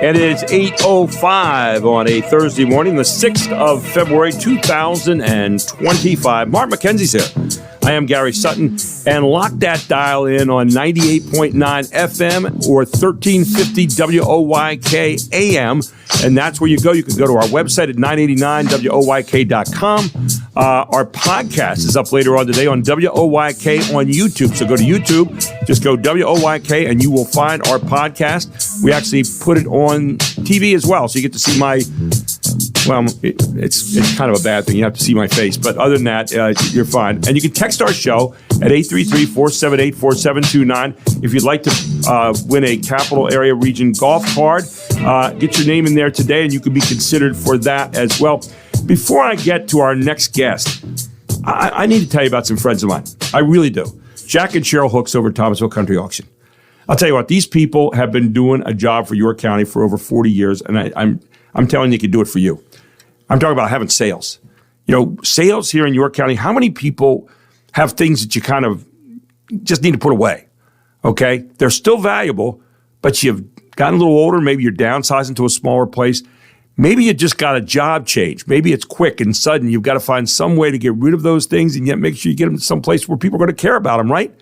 And it's 8:05 on a Thursday morning, the 6th of February, 2025. Mark McKenzie's here. I am Gary Sutton, and lock that dial in on 98.9 FM or 1350 WOYK AM, and that's where you go. You can go to our website at 989WOYK.com. Our podcast is up later on today on WOYK on YouTube, so go to YouTube, just go WOYK, and you will find our podcast. We actually put it on TV as well, so you get to see my... Well, it's kind of a bad thing. You have to see my face. But other than that, you're fine. And you can text our show at 833-478-4729. If you'd like to win a Capital Area Region golf card, get your name in there today, and you can be considered for that as well. Before I get to our next guest, I need to tell you about some friends of mine. I really do. Jack and Cheryl Hooks over at Thomasville Country Auction. I'll tell you what, these people have been doing a job for York County for over 40 years, and I'm telling you, they can do it for you. I'm talking about having sales. You know, sales here in York County, how many people have things that you kind of just need to put away, okay? They're still valuable, but you've gotten a little older. Maybe you're downsizing to a smaller place. Maybe you just got a job change. Maybe it's quick and sudden. You've got to find some way to get rid of those things and yet make sure you get them to some place where people are going to care about them, right?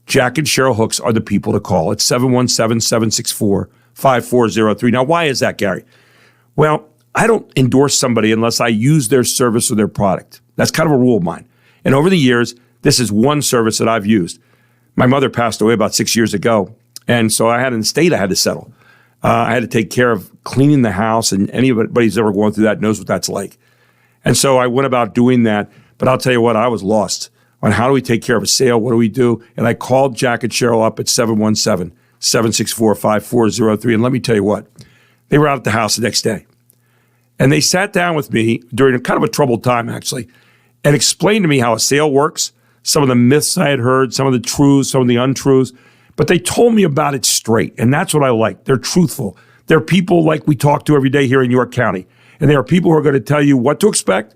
Jack and Cheryl Hooks are the people to call. It's 717-764-5403. Now, why is that, Gary? Well, I don't endorse somebody unless I use their service or their product. That's kind of a rule of mine. And over the years, this is one service that I've used. My mother passed away about 6 years ago, and so I had an estate I had to settle. I had to take care of cleaning the house, and anybody who's ever gone through that knows what that's like. And so I went about doing that, but I'll tell you what, I was lost on how do we take care of a sale, what do we do? And I called Jack and Cheryl up at 717-764-5403, and let me tell you what, they were out at the house the next day. And they sat down with me during kind of a troubled time, actually, and explained to me how a sale works, some of the myths I had heard, some of the truths, some of the untruths. But they told me about it straight, and that's what I like. They're truthful. They're people like we talk to every day here in York County. And they are people who are going to tell you what to expect,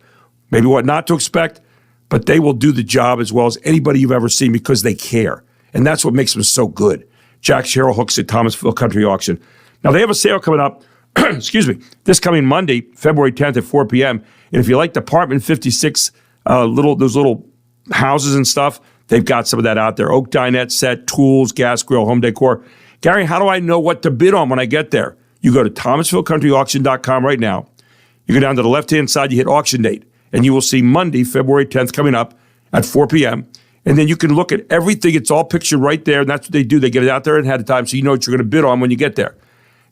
maybe what not to expect, but they will do the job as well as anybody you've ever seen because they care. And that's what makes them so good. Jack Cheryl Hooks at Thomasville Country Auction. Now, they have a sale coming up. Excuse me, this coming Monday, February 10th at 4 p.m. And if you like Department 56, those little houses and stuff, they've got some of that out there. Oak dinette set, tools, gas grill, home decor. Gary, how do I know what to bid on when I get there? You go to ThomasvilleCountryAuction.com right now. You go down to the left-hand side, you hit auction date, and you will see Monday, February 10th coming up at 4 p.m. And then you can look at everything. It's all pictured right there, and that's what they do. They get it out there ahead of time so you know what you're going to bid on when you get there.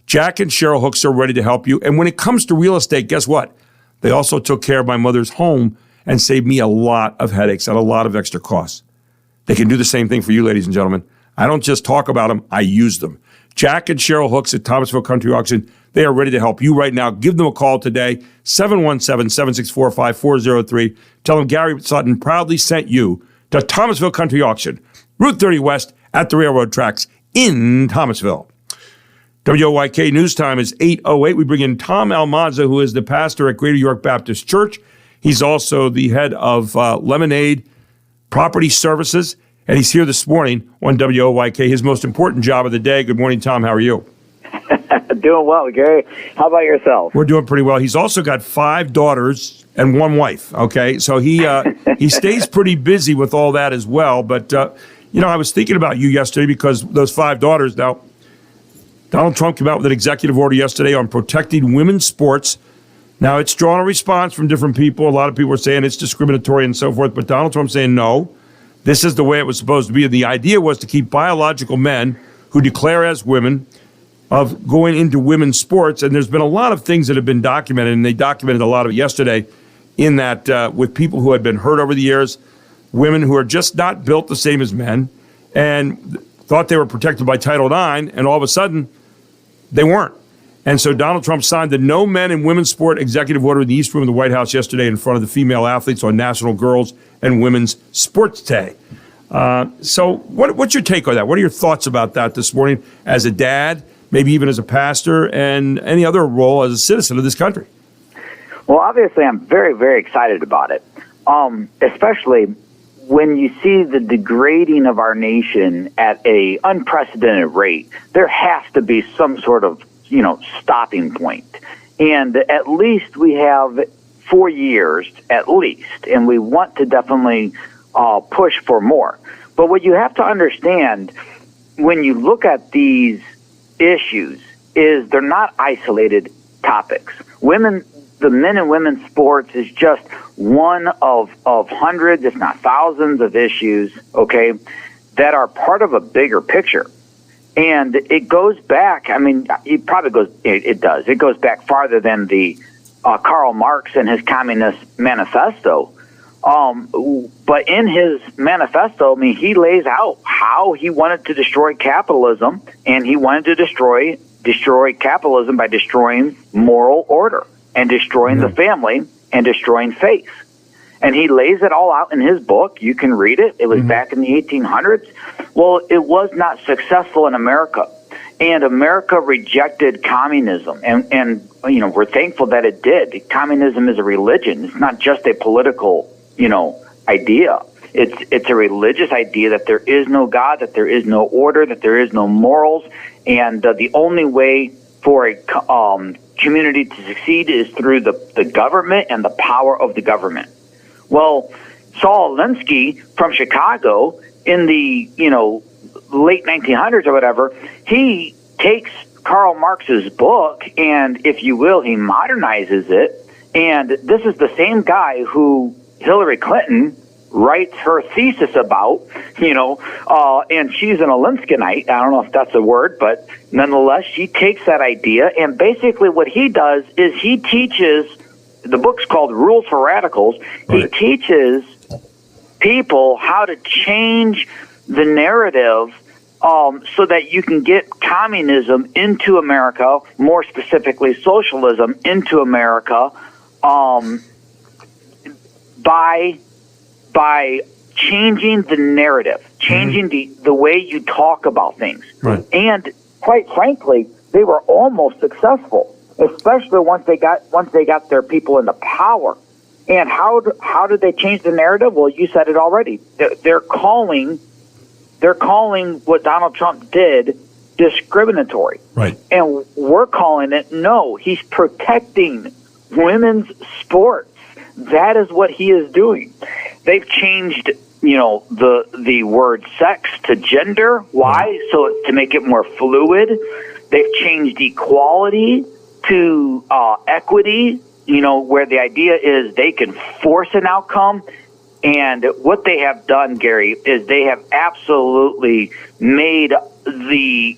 Jack and Cheryl Hooks are ready to help you. And when it comes to real estate, guess what? They also took care of my mother's home and saved me a lot of headaches and a lot of extra costs. They can do the same thing for you, ladies and gentlemen. I don't just talk about them, I use them. Jack and Cheryl Hooks at Thomasville Country Auction, they are ready to help you right now. Give them a call today, 717-764-5403. Tell them Gary Sutton proudly sent you to Thomasville Country Auction, Route 30 West at the railroad tracks in Thomasville. WOYK News Time is 8:08. We bring in Tom Almanza, who is the pastor at Greater York Baptist Church. He's also the head of Lemonade Property Services, and he's here this morning on WOYK, his most important job of the day. Good morning, Tom. How are you? Doing well, Gary. How about yourself? We're doing pretty well. He's also got 5 daughters and 1 wife, okay? So he stays pretty busy with all that as well. But, I was thinking about you yesterday because those 5 daughters now, Donald Trump came out with an executive order yesterday on protecting women's sports. Now, it's drawn a response from different people. A lot of people are saying it's discriminatory and so forth, but Donald Trump's saying no. This is the way it was supposed to be. And the idea was to keep biological men who declare as women of going into women's sports. And there's been a lot of things that have been documented, and they documented a lot of it yesterday in that with people who had been hurt over the years, women who are just not built the same as men, and thought they were protected by Title IX, and all of a sudden, they weren't. And so Donald Trump signed the No Men in Women's Sport executive order in the East Room of the White House yesterday in front of the female athletes on National Girls and Women's Sports Day. So what's your take on that? What are your thoughts about that this morning as a dad, maybe even as a pastor, and any other role as a citizen of this country? Well, obviously, I'm very, very excited about it, especially when you see the degrading of our nation at a unprecedented rate. There has to be some sort of stopping point. And at least we have 4 years at least, and we want to definitely push for more. But what you have to understand when you look at these issues is they're not isolated topics. The men and women's sports is just one of hundreds, if not thousands, of issues, okay, that are part of a bigger picture. And it goes back, it goes back farther than the Karl Marx and his Communist Manifesto. But in his manifesto, he lays out how he wanted to destroy capitalism, and he wanted to destroy capitalism by destroying moral order and destroying the family and destroying faith. And he lays it all out in his book. You can read it. It was back in the 1800s. Well, it was not successful in America. And America rejected communism. And we're thankful that it did. Communism is a religion. It's not just a political, idea. It's a religious idea that there is no God, that there is no order, that there is no morals. And the only way for a community to succeed is through the government and the power of the government. Well, Saul Alinsky from Chicago in the, late 1900s or whatever, he takes Karl Marx's book and, if you will, he modernizes it. And this is the same guy who Hillary Clinton writes her thesis about, and she's an Alinskyite. I don't know if that's a word, but nonetheless, she takes that idea. And basically what he does is he teaches, the book's called Rules for Radicals. Right. He teaches people how to change the narrative so that you can get communism into America, more specifically socialism into America, by changing the narrative, changing the way you talk about things. Right. And quite frankly, they were almost successful, especially once they got their people into power. And how did they change the narrative? Well, you said it already. They're calling what Donald Trump did discriminatory. Right. And we're calling it, no, he's protecting women's sports. That is what he is doing. They've changed, the word sex to gender. Why? So to make it more fluid. They've changed equality to equity, where the idea is they can force an outcome. And what they have done, Gary, is they have absolutely made the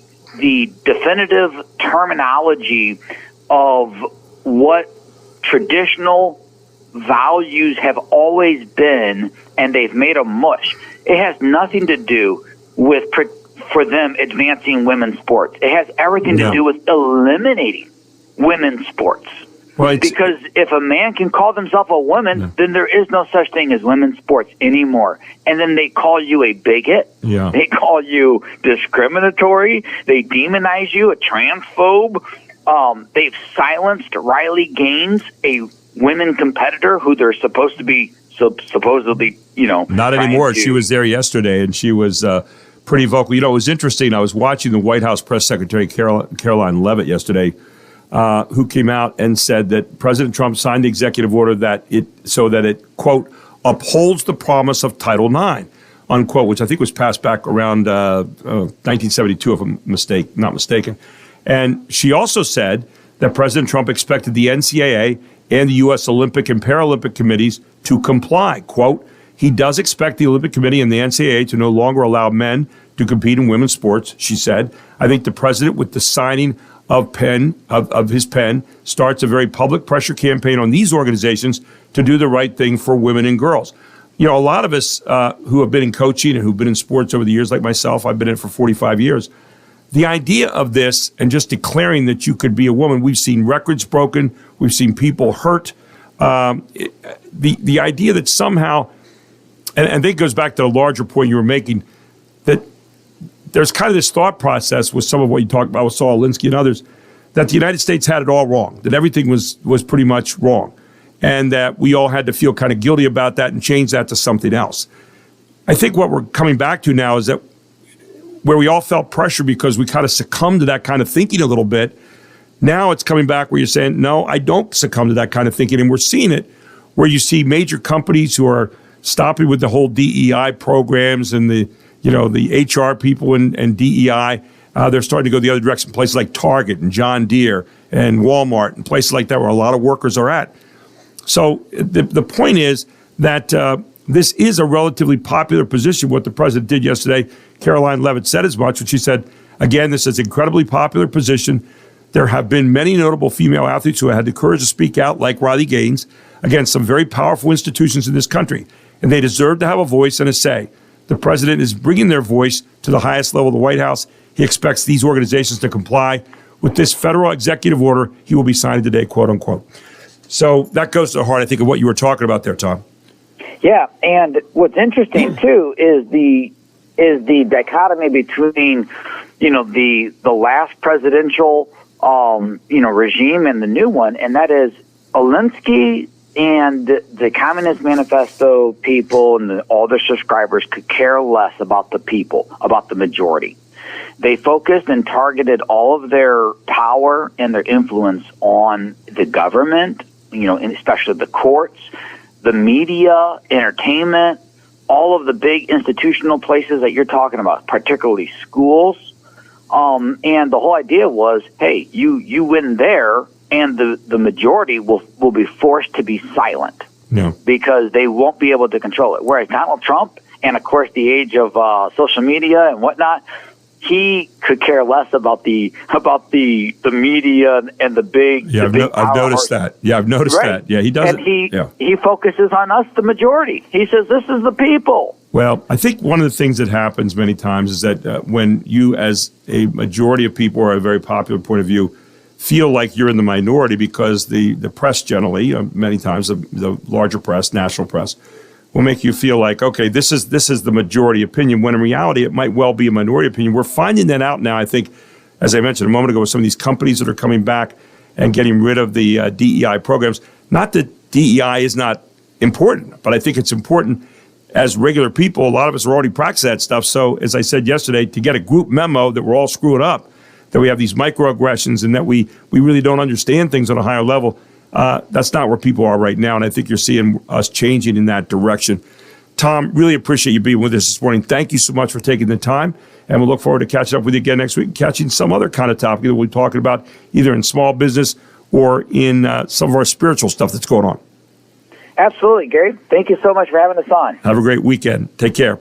definitive terminology of what traditional values have always been, and they've made a mush. It has nothing to do with, for them, advancing women's sports. It has everything to do with eliminating women's sports. Well, because if a man can call himself a woman, then there is no such thing as women's sports anymore. And then they call you a bigot. Yeah. They call you discriminatory. They demonize you, a transphobe. They've silenced Riley Gaines, a women competitor who they're supposed to be supposedly, not anymore. She was there yesterday, and she was pretty vocal. It was interesting. I was watching the White House press secretary Caroline Leavitt yesterday, who came out and said that President Trump signed the executive order that it quote upholds the promise of Title IX, unquote, which I think was passed back around 1972, if I'm not mistaken. And she also said that President Trump expected the NCAA and the U.S. Olympic and Paralympic committees to comply. Quote, he does expect the Olympic Committee and the NCAA to no longer allow men to compete in women's sports, she said. I think the president, with the signing of his pen, starts a very public pressure campaign on these organizations to do the right thing for women and girls. A lot of us who have been in coaching and who've been in sports over the years, like myself, I've been in it for 45 years, the idea of this and just declaring that you could be a woman, we've seen records broken, we've seen people hurt. The idea that somehow, and I think it goes back to the larger point you were making, that there's kind of this thought process with some of what you talked about with Saul Alinsky and others, that the United States had it all wrong, that everything was pretty much wrong, and that we all had to feel kind of guilty about that and change that to something else. I think what we're coming back to now is that where we all felt pressure because we kind of succumbed to that kind of thinking a little bit, Now it's coming back where you're saying, no, I don't succumb to that kind of thinking. And we're seeing it where you see major companies who are stopping with the whole DEI programs and the HR people and DEI. They're starting to go the other direction. Places like Target and John Deere and Walmart and places like that where a lot of workers are at. So the point is that this is a relatively popular position. What the president did yesterday, Caroline Leavitt said as much, when she said, again, this is an incredibly popular position. There have been many notable female athletes who had the courage to speak out, like Riley Gaines, against some very powerful institutions in this country. And they deserve to have a voice and a say. The president is bringing their voice to the highest level of the White House. He expects these organizations to comply with this federal executive order he will be signing today, quote unquote. So that goes to the heart, I think, of what you were talking about there, Tom. Yeah, and what's interesting too is the dichotomy between the last presidential regime and the new one, and that is Alinsky and the Communist Manifesto people and all their subscribers could care less about the people, about the majority. They focused and targeted all of their power and their influence on the government, and especially the courts, the media, entertainment, all of the big institutional places that you're talking about, particularly schools. And the whole idea was, hey, you win there, and the majority will be forced to be silent because they won't be able to control it. Whereas Donald Trump, and of course the age of social media and whatnot, he could care less about the media and the big. Yeah, I've noticed that. Yeah, I've noticed that. Yeah, he doesn't. And he focuses on us, the majority. He says this is the people. Well, I think one of the things that happens many times is that when you, as a majority of people or a very popular point of view, feel like you're in the minority because the press generally, many times the larger press, national press, will make you feel like, okay, this is the majority opinion, when in reality it might well be a minority opinion. We're finding that out now, I think, as I mentioned a moment ago, with some of these companies that are coming back and getting rid of the DEI programs. Not that DEI is not important, but I think it's important as regular people. A lot of us are already practicing that stuff. So as I said yesterday, to get a group memo that we're all screwing up, that we have these microaggressions and that we really don't understand things on a higher level, that's not where people are right now. And I think you're seeing us changing in that direction. Tom, really appreciate you being with us this morning. Thank you so much for taking the time. And we'll look forward to catching up with you again next week, catching some other kind of topic that we'll be talking about either in small business or in some of our spiritual stuff that's going on. Absolutely, Gary. Thank you so much for having us on. Have a great weekend. Take care.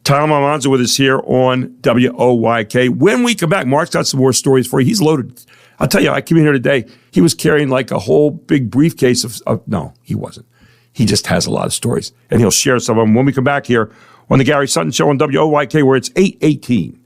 Tom Almanza with us here on WOYK. When we come back, Mark's got some more stories for you. He's loaded. I'll tell you, I came in here today. He was carrying like a whole big briefcase of no, he wasn't. He just has a lot of stories, and he'll share some of them when we come back here on the Gary Sutton Show on WOYK, where it's 8:18.